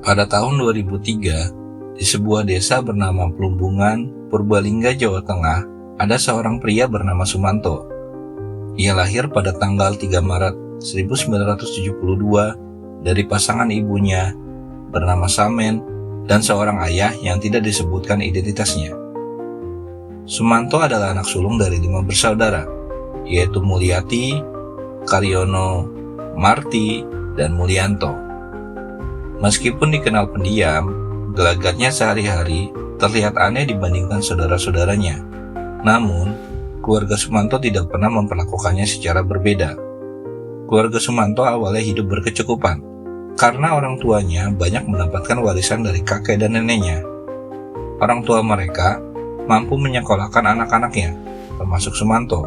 Pada tahun 2003, di sebuah desa bernama Plumbungan, Purbalingga, Jawa Tengah, ada seorang pria bernama Sumanto. Ia lahir pada tanggal 3 Maret 1972 dari pasangan ibunya bernama Samen dan seorang ayah yang tidak disebutkan identitasnya. Sumanto adalah anak sulung dari 5 bersaudara, yaitu Mulyati, Karyono, Marti, dan Mulyanto. Meskipun dikenal pendiam, gelagatnya sehari-hari terlihat aneh dibandingkan saudara-saudaranya. Namun, keluarga Sumanto tidak pernah memperlakukannya secara berbeda. Keluarga Sumanto awalnya hidup berkecukupan, karena orang tuanya banyak mendapatkan warisan dari kakek dan neneknya. Orang tua mereka mampu menyekolahkan anak-anaknya, termasuk Sumanto,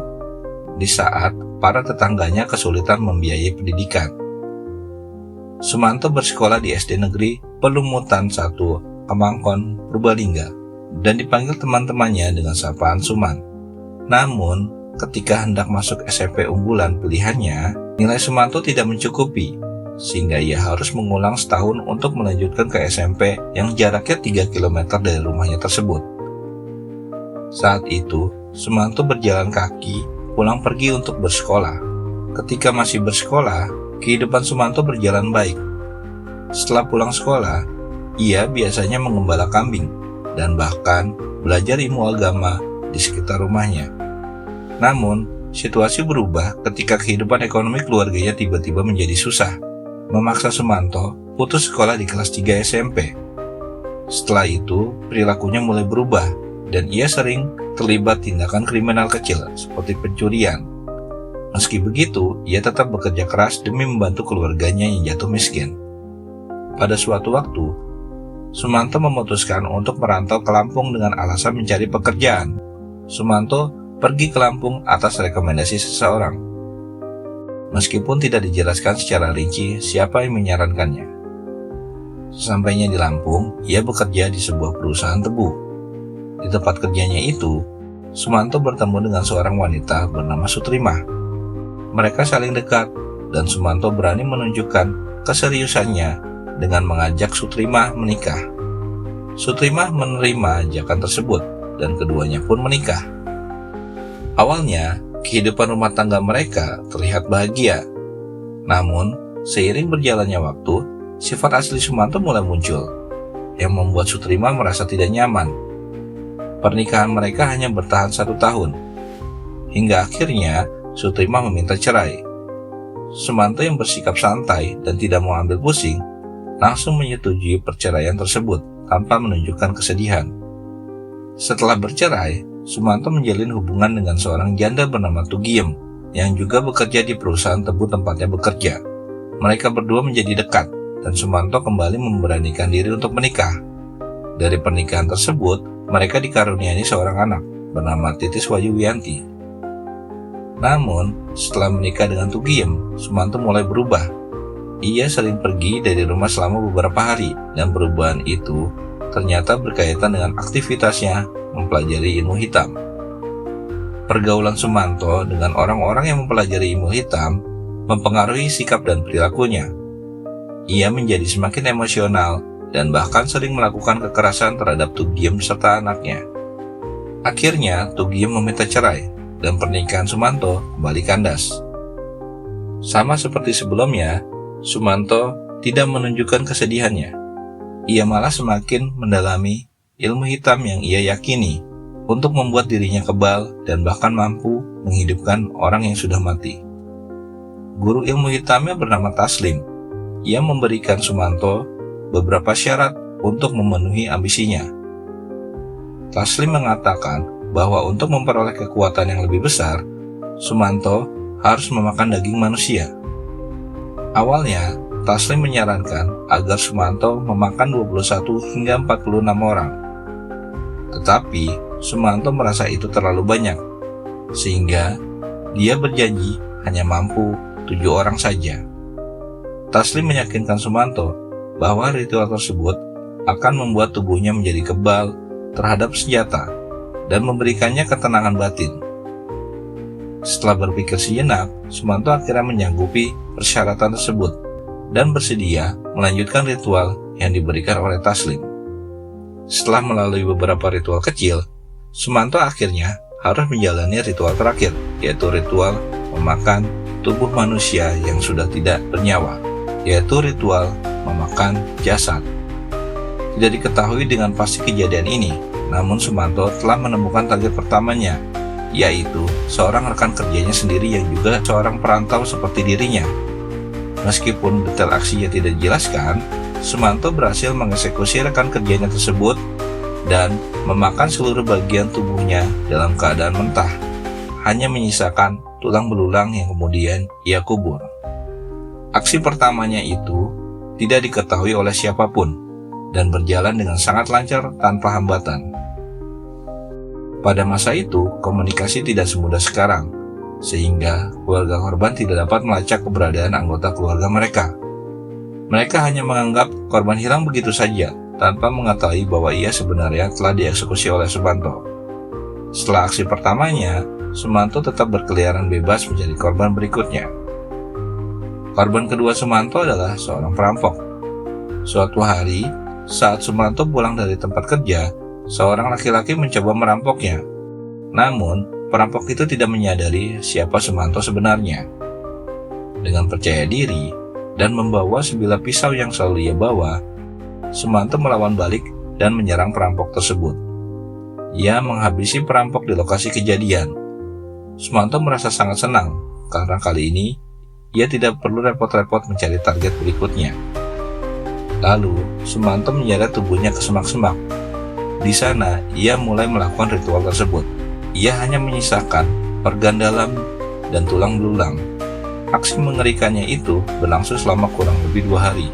di saat para tetangganya kesulitan membiayai pendidikan. Sumanto bersekolah di SD Negeri Pelumutan 1, Kemangkon, Purbalingga, dan dipanggil teman-temannya dengan sapaan Suman. Namun, ketika hendak masuk SMP unggulan pilihannya, nilai Sumanto tidak mencukupi, sehingga ia harus mengulang setahun untuk melanjutkan ke SMP yang jaraknya 3 km dari rumahnya tersebut. Saat itu, Sumanto berjalan kaki pulang pergi untuk bersekolah. Ketika masih bersekolah, kehidupan Sumanto berjalan baik. Setelah pulang sekolah, ia biasanya mengembala kambing dan bahkan belajar ilmu agama di sekitar rumahnya. Namun, situasi berubah ketika kehidupan ekonomi keluarganya tiba-tiba menjadi susah, memaksa Sumanto putus sekolah di kelas 3 SMP. Setelah itu, perilakunya mulai berubah dan ia sering terlibat tindakan kriminal kecil seperti pencurian. Meski begitu, ia tetap bekerja keras demi membantu keluarganya yang jatuh miskin. Pada suatu waktu, Sumanto memutuskan untuk merantau ke Lampung dengan alasan mencari pekerjaan. Sumanto pergi ke Lampung atas rekomendasi seseorang, meskipun tidak dijelaskan secara rinci siapa yang menyarankannya. Sesampainya di Lampung, ia bekerja di sebuah perusahaan tebu. Di tempat kerjanya itu, Sumanto bertemu dengan seorang wanita bernama Sutrimah. Mereka saling dekat, dan Sumanto berani menunjukkan keseriusannya dengan mengajak Sutrimah menikah. Sutrimah menerima ajakan tersebut, dan keduanya pun menikah. Awalnya, kehidupan rumah tangga mereka terlihat bahagia. Namun, seiring berjalannya waktu, sifat asli Sumanto mulai muncul, yang membuat Sutrimah merasa tidak nyaman. Pernikahan mereka hanya bertahan 1 tahun, hingga akhirnya Sutrimah meminta cerai. Sumanto yang bersikap santai dan tidak mau ambil pusing, langsung menyetujui perceraian tersebut tanpa menunjukkan kesedihan. Setelah bercerai, Sumanto menjalin hubungan dengan seorang janda bernama Tugiem, yang juga bekerja di perusahaan tebu tempatnya bekerja. Mereka berdua menjadi dekat, dan Sumanto kembali memberanikan diri untuk menikah. Dari pernikahan tersebut, mereka dikaruniai seorang anak bernama Titis Wahyu Wiyanti. Namun, setelah menikah dengan Tugiem, Sumanto mulai berubah. Ia sering pergi dari rumah selama beberapa hari, dan perubahan itu ternyata berkaitan dengan aktivitasnya mempelajari ilmu hitam. Pergaulan Sumanto dengan orang-orang yang mempelajari ilmu hitam mempengaruhi sikap dan perilakunya. Ia menjadi semakin emosional dan bahkan sering melakukan kekerasan terhadap Tugiem serta anaknya. Akhirnya, Tugiem meminta cerai, dan pernikahan Sumanto kembali kandas. Sama seperti sebelumnya, Sumanto tidak menunjukkan kesedihannya. Ia malah semakin mendalami ilmu hitam yang ia yakini untuk membuat dirinya kebal dan bahkan mampu menghidupkan orang yang sudah mati. Guru ilmu hitamnya bernama Taslim. Ia memberikan Sumanto beberapa syarat untuk memenuhi ambisinya. Taslim mengatakan bahwa untuk memperoleh kekuatan yang lebih besar, Sumanto harus memakan daging manusia. Awalnya, Taslim menyarankan agar Sumanto memakan 21 hingga 46 orang. Tetapi, Sumanto merasa itu terlalu banyak, sehingga dia berjanji hanya mampu 7 orang saja. Taslim meyakinkan Sumanto bahwa ritual tersebut akan membuat tubuhnya menjadi kebal terhadap senjata dan memberikannya ketenangan batin. Setelah berpikir sejenak, Sumanto akhirnya menyanggupi persyaratan tersebut dan bersedia melanjutkan ritual yang diberikan oleh Taslim. Setelah melalui beberapa ritual kecil, Sumanto akhirnya harus menjalani ritual terakhir, yaitu ritual memakan tubuh manusia yang sudah tidak bernyawa, yaitu ritual memakan jasad. Tidak diketahui dengan pasti kejadian ini, namun Sumanto telah menemukan target pertamanya, yaitu seorang rekan kerjanya sendiri yang juga seorang perantau seperti dirinya. Meskipun detail aksinya tidak dijelaskan, Sumanto berhasil mengeksekusi rekan kerjanya tersebut dan memakan seluruh bagian tubuhnya dalam keadaan mentah, hanya menyisakan tulang belulang yang kemudian ia kubur. Aksi pertamanya itu tidak diketahui oleh siapapun dan berjalan dengan sangat lancar tanpa hambatan. Pada masa itu, komunikasi tidak semudah sekarang, sehingga keluarga korban tidak dapat melacak keberadaan anggota keluarga mereka. Mereka hanya menganggap korban hilang begitu saja, tanpa mengetahui bahwa ia sebenarnya telah dieksekusi oleh Sumanto. Setelah aksi pertamanya, Sumanto tetap berkeliaran bebas mencari korban berikutnya. Korban kedua Sumanto adalah seorang perampok. Suatu hari, saat Sumanto pulang dari tempat kerja, seorang laki-laki mencoba merampoknya. Namun, perampok itu tidak menyadari siapa Sumanto sebenarnya. Dengan percaya diri dan membawa sebilah pisau yang selalu ia bawa, Sumanto melawan balik dan menyerang perampok tersebut. Ia menghabisi perampok di lokasi kejadian. Sumanto merasa sangat senang karena kali ini ia tidak perlu repot-repot mencari target berikutnya. Lalu, Sumanto menyeret tubuhnya ke semak-semak. Di sana, ia mulai melakukan ritual tersebut. Ia hanya menyisakan organ dalam dan tulang belulang. Aksi mengerikannya itu berlangsung selama kurang lebih 2 hari.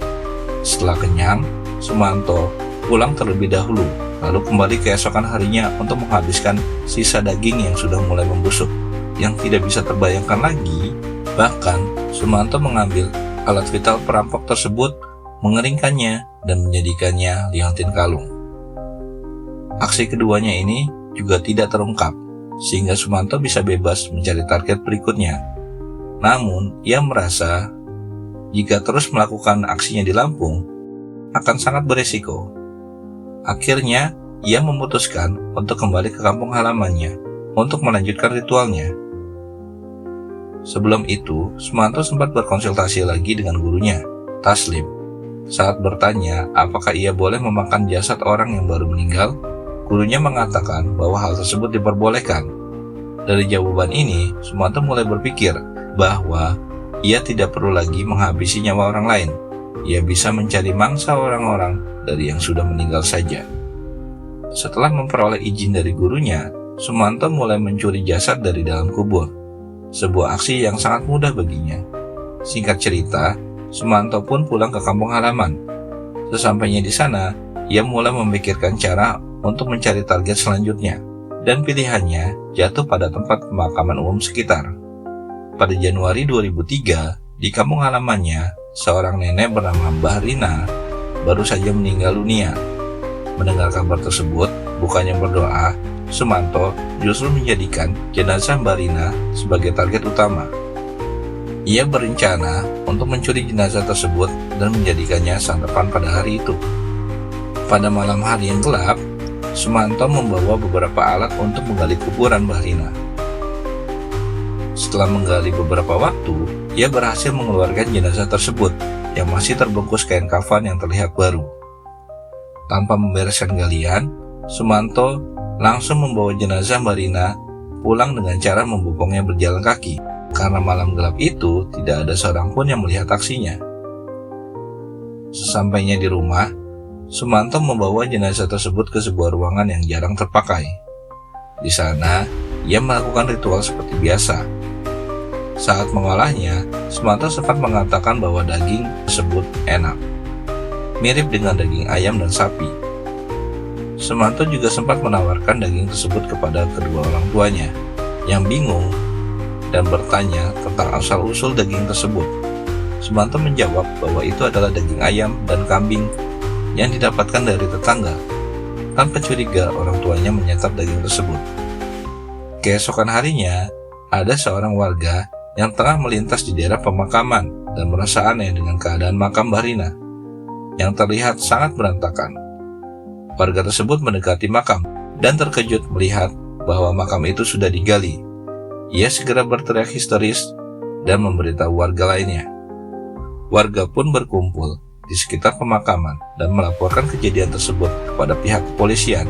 Setelah kenyang, Sumanto pulang terlebih dahulu, lalu kembali keesokan harinya untuk menghabiskan sisa daging yang sudah mulai membusuk, yang tidak bisa terbayangkan lagi. Bahkan, Sumanto mengambil alat vital perampok tersebut, mengeringkannya, dan menjadikannya liontin kalung. Aksi keduanya ini juga tidak terungkap, sehingga Sumanto bisa bebas mencari target berikutnya. Namun, ia merasa jika terus melakukan aksinya di Lampung, akan sangat beresiko. Akhirnya, ia memutuskan untuk kembali ke kampung halamannya untuk melanjutkan ritualnya. Sebelum itu, Sumanto sempat berkonsultasi lagi dengan gurunya, Taslim. Saat bertanya apakah ia boleh memakan jasad orang yang baru meninggal, gurunya mengatakan bahwa hal tersebut diperbolehkan. Dari jawaban ini, Sumanto mulai berpikir bahwa ia tidak perlu lagi menghabisi nyawa orang lain. Ia bisa mencari mangsa orang-orang dari yang sudah meninggal saja. Setelah memperoleh izin dari gurunya, Sumanto mulai mencuri jasad dari dalam kubur. Sebuah aksi yang sangat mudah baginya. Singkat cerita, Sumanto pun pulang ke kampung halaman. Sesampainya di sana, ia mulai memikirkan cara untuk mencari target selanjutnya, dan pilihannya jatuh pada tempat pemakaman umum sekitar. Pada Januari 2003, di kampung halamannya, seorang nenek bernama Mbah Rina baru saja meninggal dunia. Mendengar kabar tersebut, bukannya berdoa, Sumanto justru menjadikan jenazah Mbah Rina sebagai target utama. Ia berencana untuk mencuri jenazah tersebut dan menjadikannya santapan pada hari itu. Pada malam hari yang gelap, Sumanto membawa beberapa alat untuk menggali kuburan Mbah Rina. Setelah menggali beberapa waktu, ia berhasil mengeluarkan jenazah tersebut yang masih terbungkus kain kafan yang terlihat baru. Tanpa membereskan galian, Sumanto langsung membawa jenazah Mbah Rina pulang dengan cara membopongnya berjalan kaki. Karena malam gelap itu tidak ada seorang pun yang melihat aksinya. Sesampainya di rumah, Sumanto membawa jenazah tersebut ke sebuah ruangan yang jarang terpakai. Di sana, ia melakukan ritual seperti biasa. Saat mengolahnya, Sumanto sempat mengatakan bahwa daging tersebut enak, mirip dengan daging ayam dan sapi. Sumanto juga sempat menawarkan daging tersebut kepada kedua orang tuanya, yang bingung dan bertanya tentang asal-usul daging tersebut. Sumanto menjawab bahwa itu adalah daging ayam dan kambing yang didapatkan dari tetangga. Tanpa curiga, orang tuanya menyantap daging tersebut. Keesokan harinya, ada seorang warga yang tengah melintas di daerah pemakaman dan merasa aneh dengan keadaan makam Mbah Rina. yang terlihat sangat berantakan. Warga tersebut mendekati makam dan terkejut melihat bahwa makam itu sudah digali. Ia segera berteriak histeris dan memberitahu warga lainnya. Warga pun berkumpul di sekitar pemakaman dan melaporkan kejadian tersebut kepada pihak kepolisian.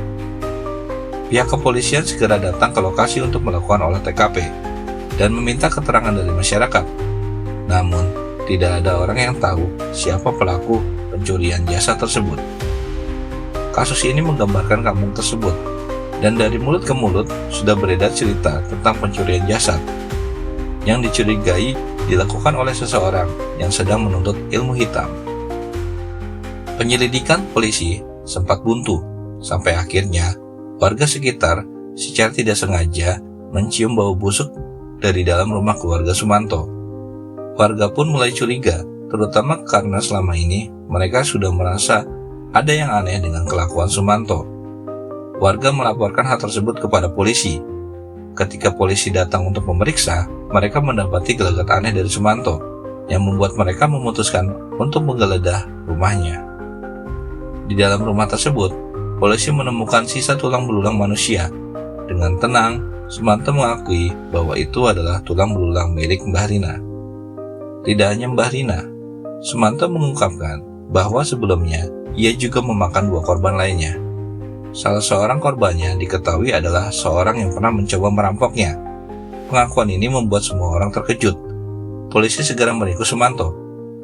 Pihak kepolisian segera datang ke lokasi untuk melakukan olah TKP dan meminta keterangan dari masyarakat. Namun, tidak ada orang yang tahu siapa pelaku pencurian jasad tersebut. Kasus ini menggambarkan kampung tersebut, dan dari mulut ke mulut sudah beredar cerita tentang pencurian jasad yang dicurigai dilakukan oleh seseorang yang sedang menuntut ilmu hitam. Penyelidikan polisi sempat buntu, sampai akhirnya warga sekitar secara tidak sengaja mencium bau busuk dari dalam rumah keluarga Sumanto. Warga pun mulai curiga, terutama karena selama ini mereka sudah merasa ada yang aneh dengan kelakuan Sumanto. Warga melaporkan hal tersebut kepada polisi. Ketika polisi datang untuk memeriksa, mereka mendapati gelagat aneh dari Sumanto, yang membuat mereka memutuskan untuk menggeledah rumahnya. Di dalam rumah tersebut, polisi menemukan sisa tulang belulang manusia. Dengan tenang, Sumanto mengakui bahwa itu adalah tulang belulang milik Mbah Rina. Tidak hanya Mbah Rina, Sumanto mengungkapkan bahwa sebelumnya ia juga memakan 2 korban lainnya. Salah seorang korbannya diketahui adalah seorang yang pernah mencoba merampoknya. Pengakuan ini membuat semua orang terkejut. Polisi segera meringkus Sumanto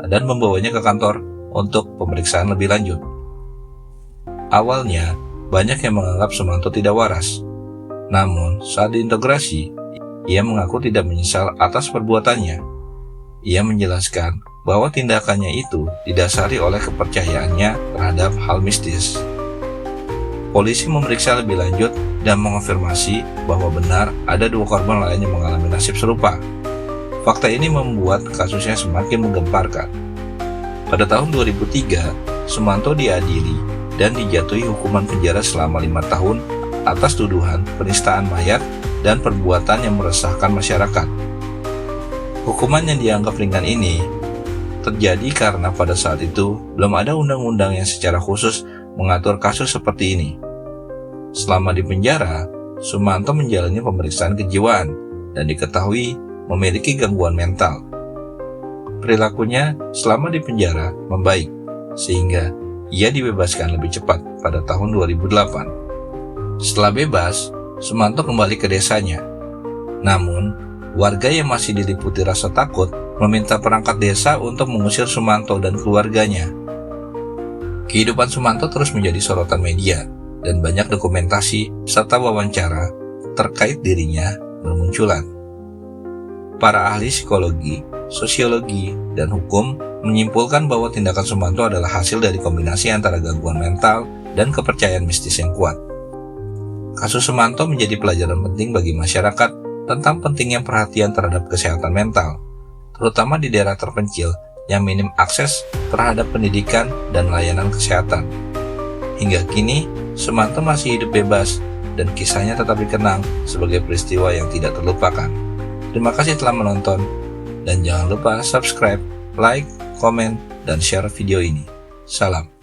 dan membawanya ke kantor untuk pemeriksaan lebih lanjut. Awalnya, banyak yang menganggap Sumanto tidak waras. Namun, saat diintegrasi, ia mengaku tidak menyesal atas perbuatannya. Ia menjelaskan bahwa tindakannya itu didasari oleh kepercayaannya terhadap hal mistis. Polisi memeriksa lebih lanjut dan mengonfirmasi bahwa benar ada 2 korban lain yang mengalami nasib serupa. Fakta ini membuat kasusnya semakin menggemparkan. Pada tahun 2003, Sumanto diadili dan dijatuhi hukuman penjara selama 5 tahun atas tuduhan penistaan mayat dan perbuatan yang meresahkan masyarakat. Hukuman yang dianggap ringan ini terjadi karena pada saat itu belum ada undang-undang yang secara khusus mengatur kasus seperti ini. Selama di penjara, Sumanto menjalani pemeriksaan kejiwaan dan diketahui memiliki gangguan mental. Perilakunya selama di penjara membaik, sehingga ia dibebaskan lebih cepat pada tahun 2008. Setelah bebas, Sumanto kembali ke desanya. Namun, warga yang masih diliputi rasa takut meminta perangkat desa untuk mengusir Sumanto dan keluarganya. Kehidupan Sumanto terus menjadi sorotan media, dan banyak dokumentasi serta wawancara terkait dirinya bermunculan. Para ahli psikologi, sosiologi, dan hukum menyimpulkan bahwa tindakan Sumanto adalah hasil dari kombinasi antara gangguan mental dan kepercayaan mistis yang kuat. Kasus Sumanto menjadi pelajaran penting bagi masyarakat tentang pentingnya perhatian terhadap kesehatan mental, terutama di daerah terpencil yang minim akses terhadap pendidikan dan layanan kesehatan. Hingga kini, Sumanto masih hidup bebas dan kisahnya tetap dikenang sebagai peristiwa yang tidak terlupakan. Terima kasih telah menonton, dan jangan lupa subscribe, like, komen, dan share video ini. Salam.